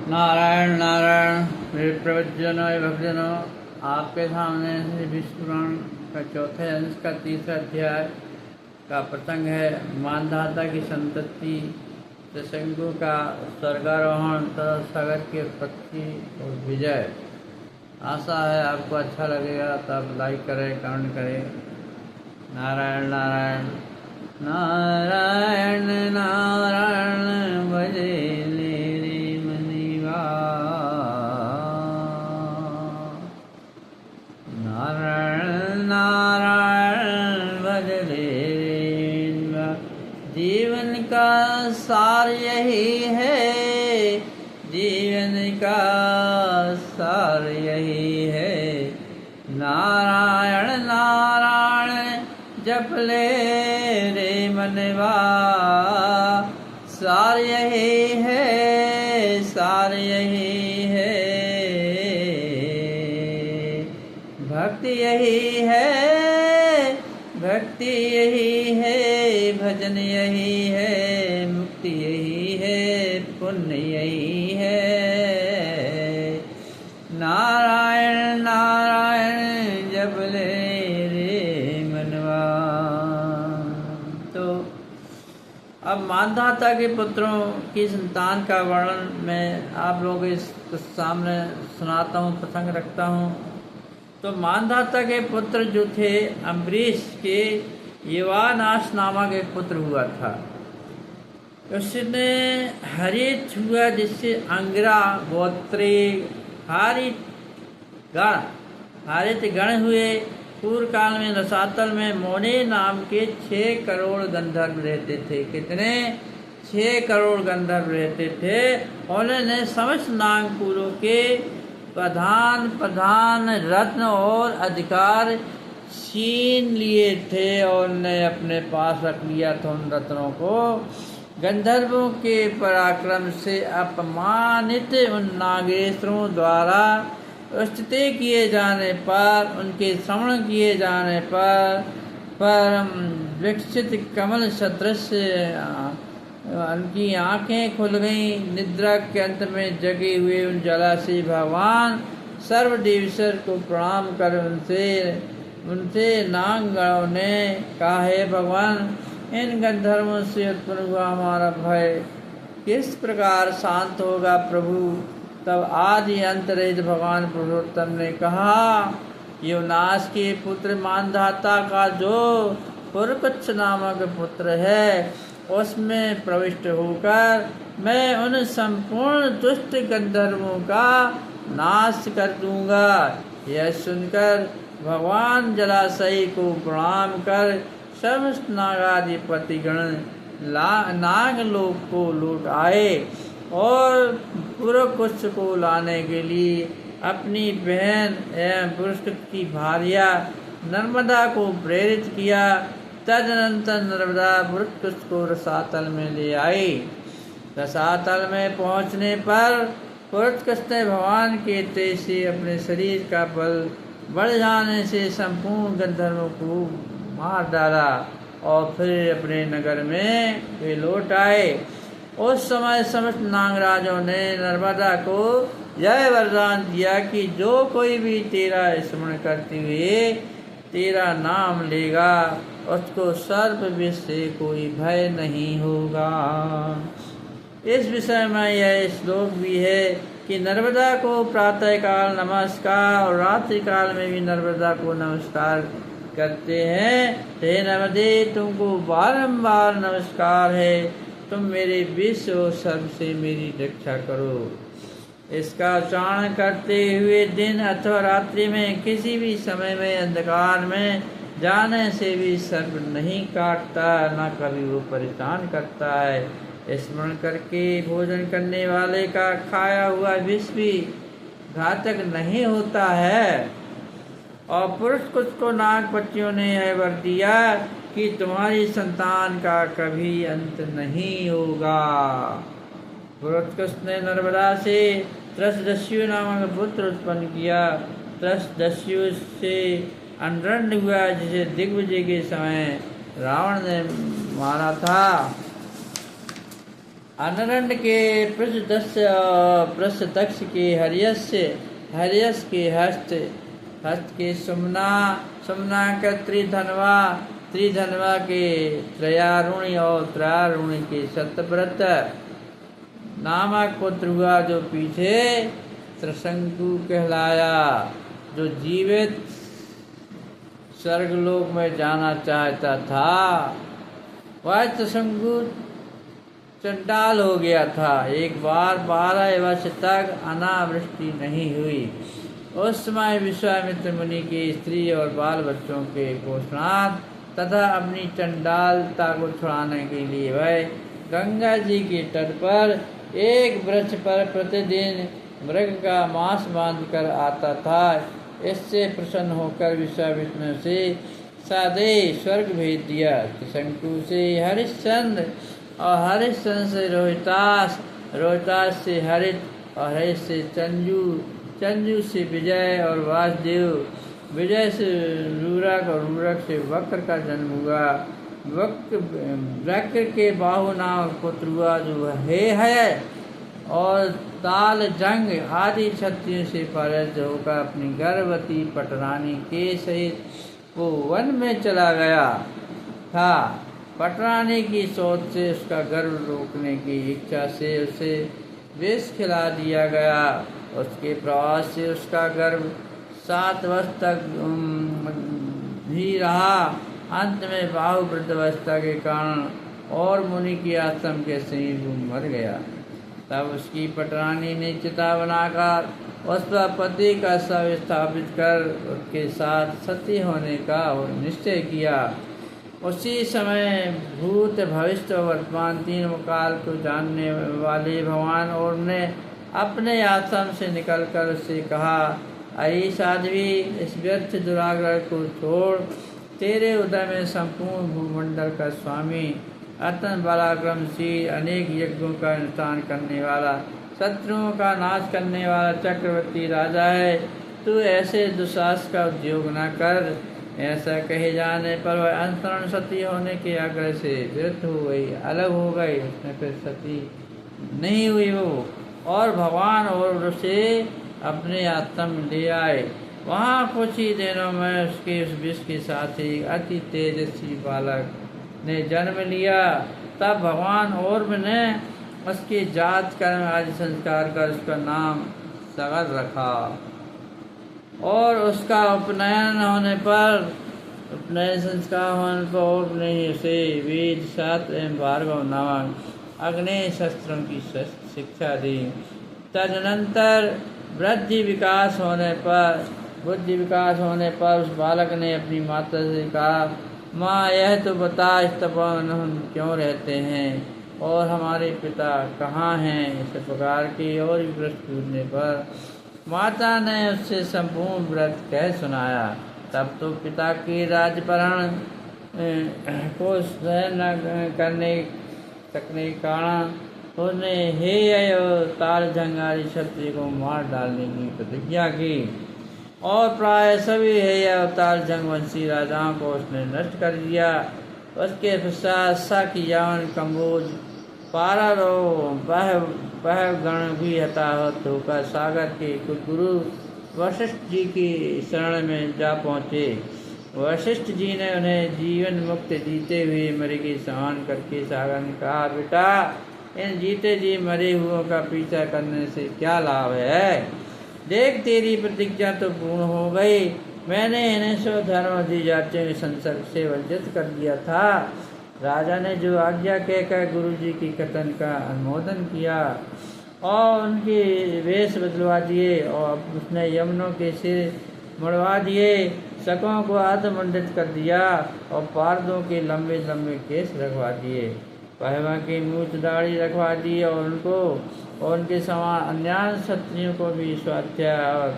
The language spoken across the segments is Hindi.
नारायण नारायण। मेरे प्रवचनों एवं भक्तजनों, आपके सामने श्री विष्णु पुराण का चौथे अंश का तीसरा अध्याय का प्रसंग है। मानधाता की संतति, त्रिशंकु का स्वर्गारोहण तथा सागर की उत्पत्ति और विजय। आशा है आपको अच्छा लगेगा, तब लाइक करें, कमेंट करें। नारायण नारायण नारायण नारायण भजे नारायण नारायण भजले। जीवन का सार यही है, जीवन का सार यही है। नारायण नारायण जप ले रे मनवा, सार यही है, सार यही है। भक्ति यही है, भक्ति यही है। भजन यही है, मुक्ति यही है, पुण्य यही है। नारायण नारायण जप ले रे मनवा। तो अब मानधाता के पुत्रों की संतान का वर्णन मैं आप लोगों के सामने सुनाता हूँ, प्रसंग रखता हूँ। तो मानधाता के पुत्र जो थे, अम्बरीश के युवानाश नामक एक पुत्र हुआ था। उसने हरित हुआ, जिससे अंगिरा गोत्रे हारित गण हुए। पूर्व काल में रसातल में मोने नाम के 6 करोड़ गंधर्व रहते थे। कितने? 6 करोड़ गंधर्व रहते थे। उन्होंने समस्त नागपुरों के प्रधान रत्न और अधिकार छीन लिए थे और ने अपने पास रख लिया था उन रत्नों को। गंधर्वों के पराक्रम से अपमानित उन नागेश्वरों द्वारा स्तुति किए जाने पर, उनके श्रवण किए जाने पर विकसित कमल सदृश उनकी आंखें खुल गईं। निद्रा के अंत में जगे हुए उन जलाशय भगवान सर्वदेवेश्वर को प्रणाम कर उनसे नागगणों ने कहा, हे भगवान, इन गंधर्वों से उत्पन्न हुआ हमारा भय किस प्रकार शांत होगा प्रभु। तब आदि अंत रहित भगवान पुरुषोत्तम ने कहा, युवनाश के पुत्र मानधाता का जो पुरकुच्छ नामक पुत्र है, उसमें प्रविष्ट होकर मैं उन संपूर्ण दुष्ट गंधर्वों का नाश कर दूंगा। यह सुनकर भगवान जलाशय को प्रणाम कर समस्त नागाधिपतिगण नागलोक को लौट आए और पुरकुच्छ को लाने के लिए अपनी बहन एवं पुरस्कृत की भार्या नर्मदा को प्रेरित किया। तदनंतर नर्मदा पुरकुच्छ को रसातल में ले आई। रसातल में पहुंचने पर पुरकुच्छ ने भगवान के तेज से अपने शरीर का बल बढ़ जाने से संपूर्ण गंधर्वों को मार डाला और फिर अपने नगर में वे लौट आए। उस समय समस्त नागराजों ने नर्मदा को यह वरदान दिया कि जो कोई भी तेरा स्मरण करते हुए तेरा नाम लेगा, उसको सर्प विष से कोई भय नहीं होगा। इस विषय में यह श्लोक भी है कि नर्मदा को प्रातः काल नमस्कार और रात्रि काल में भी नर्मदा को नमस्कार करते हैं। हे नर्मदे, तुमको बारंबार नमस्कार है। तुम मेरे विष और सर्प से मेरी रक्षा करो। इसका उच्चारण करते हुए दिन अथवा रात्रि में किसी भी समय में अंधकार में जाने से भी सर्प नहीं काटता, न कभी वो परेशान करता है। स्मरण करके भोजन करने वाले का खाया हुआ विष भी घातक नहीं होता है। और पुरकुच्छ को नागपतियों ने यह वर दिया कि तुम्हारी संतान का कभी अंत नहीं होगा। पुरकुच्छ ने नर्मदा से त्रसदस्यु नामक पुत्र उत्पन्न किया। त्रसदस्यु से अनरण्य हुआ, जिसे दिग्विजय के समय रावण ने मारा था। अनरंड के पृष्ठदक्ष के हर्यस के हस्त के सुमना के त्रिधनवा के त्रयारुणी और त्रयारुणी के सतव्रत नामक पुत्र हुआ, जो पीछे त्रिशंकु कहलाया, जो जीवित स्वर्गलोक में जाना चाहता था। वह त्रिशंकु चंडाल हो गया था। एक बार 12 वर्ष तक अनावृष्टि नहीं हुई। उस समय विश्वामित्र मुनि की स्त्री और बाल बच्चों के पोषणार्थ तथा अपनी चंडालता को छुड़ाने के लिए वह गंगा जी के तट पर एक वृक्ष पर प्रतिदिन मृग का मांस बांध कर आता था। इससे प्रसन्न होकर विश्वामित्र ने उसे सदैव स्वर्ग भेज दिया। त्रिशंकु से हरिश्चंद्र और हरिश्चंद्र से रोहितास, रोहितास से हरित और हरित से चंजू, चंजू से विजय और वासुदेव, विजय से रूरक और रूरक से वक्र का जन्म हुआ। वक्र के बाहु नाम पुत्र हुआ, जो है और ताल जंग आदि क्षत्रियों से पराजित होकर अपनी गर्भवती पटरानी के सहित वो वन में चला गया था। पटरानी की सोच से उसका गर्भ रोकने की इच्छा से उसे विष खिला दिया गया। उसके प्रवास से उसका गर्भ 7 वर्ष तक भी रहा। अंत में बाहु वृद्धावस्था के कारण और मुनि की आश्रम के समीप मर गया। तब उसकी पटरानी ने चिता बनाकर उस पर पति का शव स्थापित कर उसके साथ सती होने का निश्चय किया। उसी समय भूत भविष्य और वर्तमान 3 काल को जानने वाले भगवान और ने अपने आश्रम से निकलकर उससे कहा, अरे साध्वी, इस व्यर्थ दुराग्रह को छोड़। तेरे उदय में संपूर्ण भूमंडल का स्वामी, अत्यंत पराक्रमशील, अनेक यज्ञों का अनुष्ठान करने वाला, शत्रुओं का नाश करने वाला चक्रवर्ती राजा है। तू ऐसे दुस्साहस का उद्योग न कर। ऐसा कहे जाने पर वह अंतरण सती होने के आग्रह से विरक्त हो गई, अलग हो गई। उसने फिर सती नहीं हुई वो, और भगवान और उसे अपने आश्रम ले आए। वहाँ कुछ ही दिनों में उसके उस विष के साथ ही अति तेजस्वी बालक ने जन्म लिया। तब भगवान और ने उसके जात कर्म आदि संस्कार कर उसका नाम सगर रखा, और उसका उपनयन संस्कार होने पर और ने उसे वेद शास्त्र एवं भार्गव नामक अग्नि शस्त्रों की शिक्षा दी। तदनंतर बुद्धि विकास होने पर उस बालक ने अपनी माता से कहा, माँ, यह तो बता, इस तपोवन हम क्यों रहते हैं और हमारे पिता कहाँ हैं। इस प्रकार के और भी प्रश्न पूछने पर माता ने उससे संपूर्ण व्रत कह सुनाया। तब तो पिता के राज्यपरण को सहन न करने सकने के कारण उसने हे तालजंग आदि क्षत्रिय को मार डालने की प्रतिज्ञा की, और प्राय सभी हे अवतार जंगवंशी राजाओं को उसने नष्ट कर दिया। उसके पश्चात साकी, यावन, कम्बोज, पारर और गण भी हताहत होकर सागर के गुरु वशिष्ठ जी की शरण में जा पहुँचे। वशिष्ठ जी ने उन्हें जीवन मुक्त जीते हुए मरे के समान करके सागर ने कहा, बेटा, इन जीते जी मरे हुओं का पीछा करने से क्या लाभ है। देख, तेरी प्रतिज्ञा तो पूर्ण हो गई। मैंने इन्हें स्वधर्म दी जाते हुए संसर्ग से वंचित कर दिया था। राजा ने जो आज्ञा कहकर गुरु जी की कथन का अनुमोदन किया और उनके वेश बदलवा दिए, और उसने यमुनों के सिर मुड़वा दिए, शकों को अर्धमंडित कर दिया और पारदों के लंबे लंबे केस रखवा दिए, पहवा की मूछ दाढ़ी रखवा दी, और उनके समान अन्य क्षत्रियों को भी स्वाध्याय और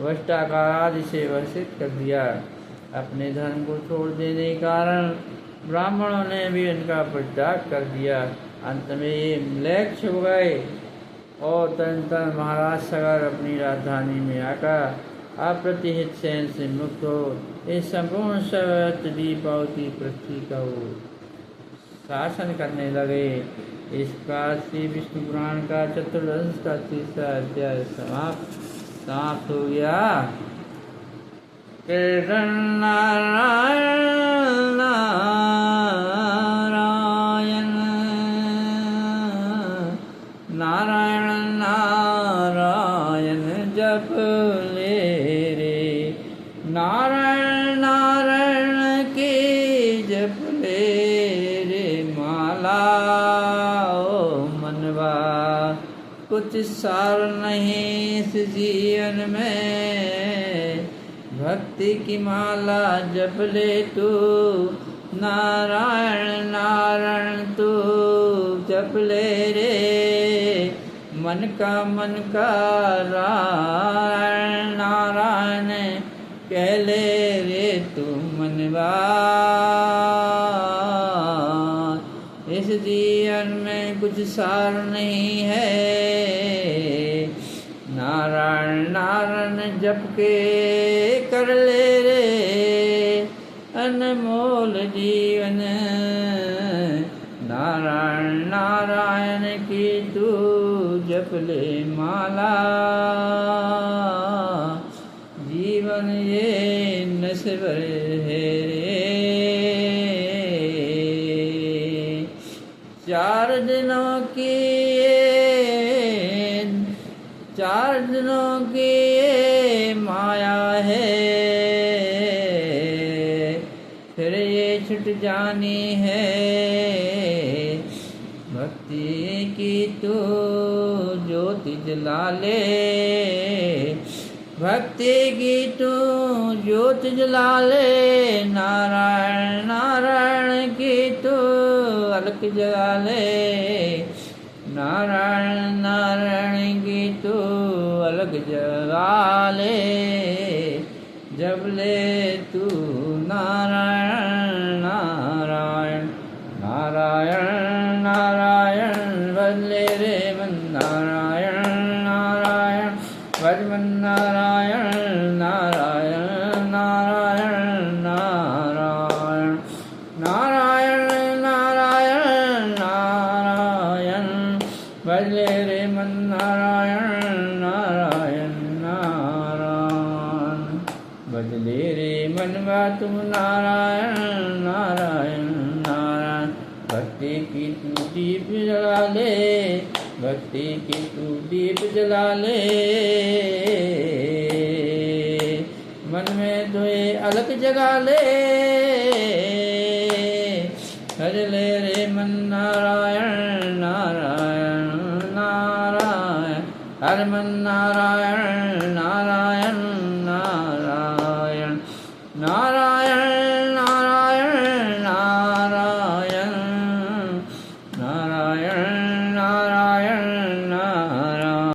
वस्त्राकार आदि से वर्षित कर दिया। अपने धर्म को छोड़ देने के कारण ब्राह्मणों ने भी उनका परित्याग कर दिया। अंत में ये म्लेच्छ हो गए, और तदनंतर महाराज सगर अपनी राजधानी में आकर अप्रतिहित सैन से मुक्त हो इस संपूर्ण सर्वत्र दीपावती पृथ्वी का वो शासन करने लगे। इसका श्री विष्णु पुराण का चतुर्दश का तीसरा अध्याय समाप्त हो गया। कृष्ण नारायण नारायण नारायण नारायण जप ले रे, नारायण नारायण की जप ले रे माला ओ मनवा। कुछ सार नहीं इस जीवन में, भक्ति की माला जप ले तू, नारायण नारायण तू जप ले रे, मन का नारायण नारायण कह ले रे तू मनवा। इस जीवन में कुछ सार नहीं है, नारायण नारायण जप के कर ले रे अनमोल जीवन, नारायण नारायण की तू जप ले माला। जीवन ये नश्वर है रे, 4 दिनों की माया है, फिर ये छूट जानी है। भक्ति की तू ज्योति जला ले, भक्ति की तू ज्योति जला ले, नारायण नारायण की तू अलख जला ले, नारायण नारायण की तू अलग जला ले, जब ले तू नारायण नारायण नारायण नारायण बदले रे मन, नारायण नारायण भज मन, नारायण नारायण नारायण नारायण नारायण नारायण नारायण भजले रे मन, नारायण नारायण नारायण बदले रे मन तुम, नारायण नारायण नारायण। भक्ति की तू दीप जला ले, भक्ति की तू दीप जला ले, मन में तुए अलग जगा ले, हर ले रे मन, नारायण नारायण नारायण हर मन, नारायण नारायण